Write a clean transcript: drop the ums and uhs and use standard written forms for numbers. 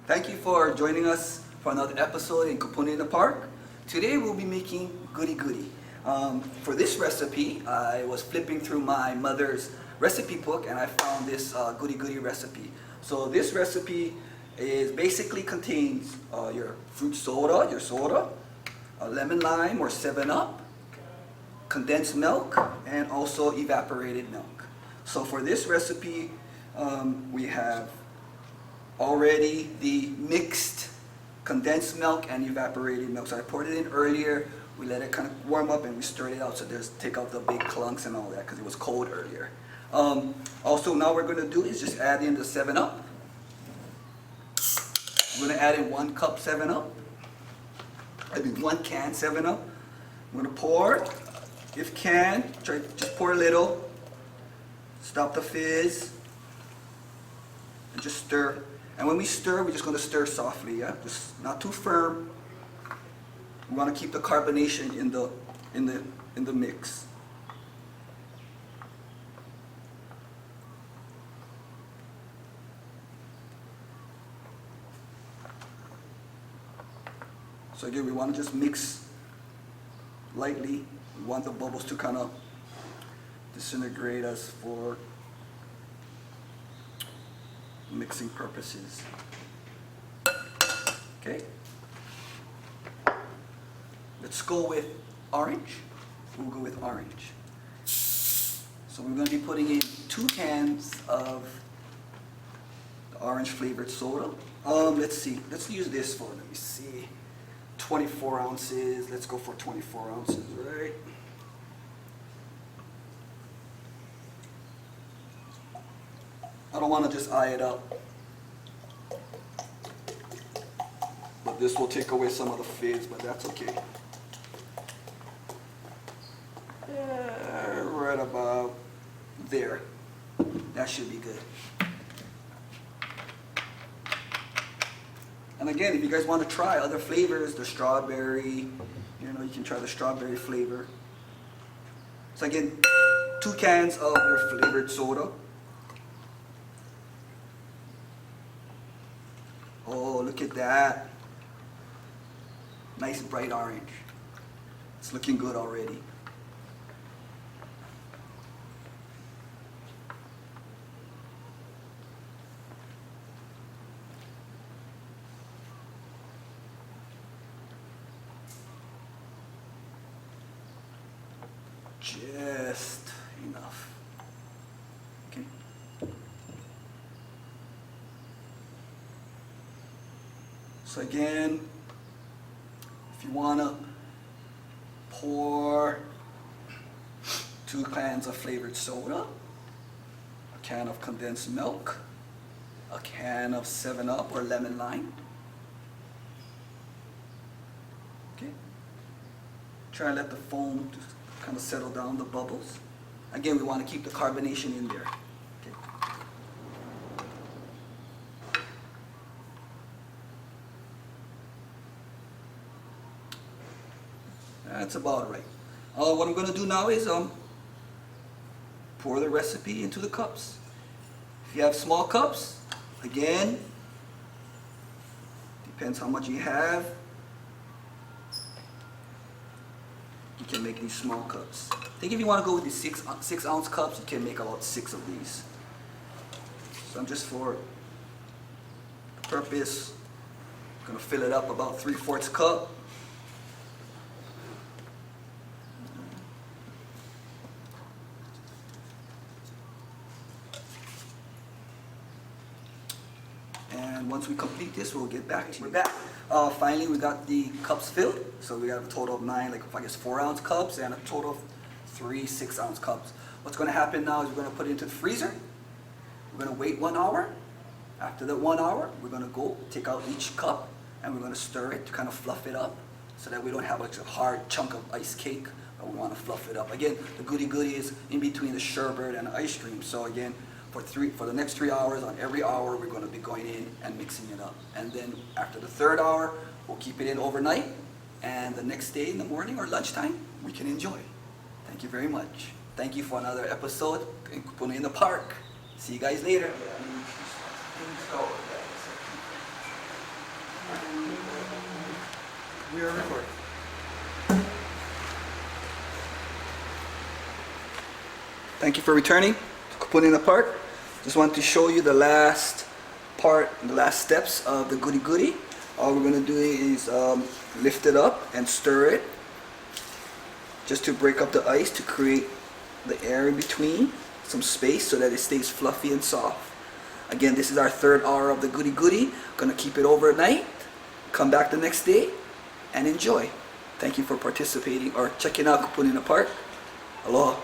Thank you for joining us for another episode in Kupuna in the Park. Today we'll be making Guri Guri. For this recipe, I was flipping through my mother's recipe book and I found this Guri Guri recipe. So this recipe basically contains your fruit soda, lemon lime or 7-Up, condensed milk, and also evaporated milk. So for this recipe, we have already the mixed condensed milk and evaporated milk. So I poured it in earlier, we let it kind of warm up and we stirred it out so take out the big clunks and all that because it was cold earlier. Also now what we're going to do is just add in the 7-Up. I'm going to add in 1 cup 7-Up. I mean 1 can 7-Up. I'm going to pour. If can, just pour a little. Stop the fizz. And just stir. And when we stir, we're just going to stir softly, yeah? Just not too firm. We want to keep the carbonation in the mix. So again, we want to just mix lightly. We want the bubbles to kind of disintegrate us for mixing purposes. Okay. Let's go with orange. We'll go with orange. So we're going to be putting in 2 cans of the orange flavored soda. Let's see. Let's use this for, let me see, 24 ounces. Let's go for 24 ounces, right? I don't want to just eye it up, but this will take away some of the fizz, but that's okay. Right about there. That should be good. And again, if you guys want to try other flavors, the strawberry, you can try the strawberry flavor. So again, 2 cans of your flavored soda. Oh, look at that. Nice bright orange. It's looking good already. Just enough. Okay. So again, if you want to pour 2 cans of flavored soda, a can of condensed milk, a can of 7-Up or lemon lime. Okay. Try and let the foam just kind of settle down, the bubbles. Again, we want to keep the carbonation in there. Okay. That's about right. What I'm going to do now is pour the recipe into the cups. If you have small cups, again, depends how much you have. You can make these small cups. I think if you want to go with these 6 ounce cups, you can make about 6 of these. So I'm just for the purpose, I'm going to fill it up about 3/4 cup. And once we complete this, we'll get back to you. We're back. Finally, we got the cups filled. So we got a total of 9, I guess 4-ounce cups and a total of 3 6-ounce cups. What's going to happen now is we're going to put it into the freezer. We're going to wait 1 hour. After that 1 hour, we're going to go take out each cup and we're going to stir it to kind of fluff it up so that we don't have like a hard chunk of ice cake, but we want to fluff it up. Again, the Guri Guri is in between the sherbet and the ice cream. So again, for the next 3 hours, on every hour, we're going to be going in and mixing it up. And then after the 3rd hour, we'll keep it in overnight. And the next day in the morning or lunchtime, we can enjoy. Thank you very much. Thank you for another episode in Kupuna in the Park. See you guys later. We are recording. Thank you for returning to Kupuna in the Park. Just wanted to show you the last part, the last steps of the Guri Guri. All we're going to do is lift it up and stir it just to break up the ice to create the air in between, some space so that it stays fluffy and soft. Again, this is our third hour of the Guri Guri. Gonna keep it overnight, come back the next day, and enjoy. Thank you for participating or checking out Kupuna in the Park. Aloha.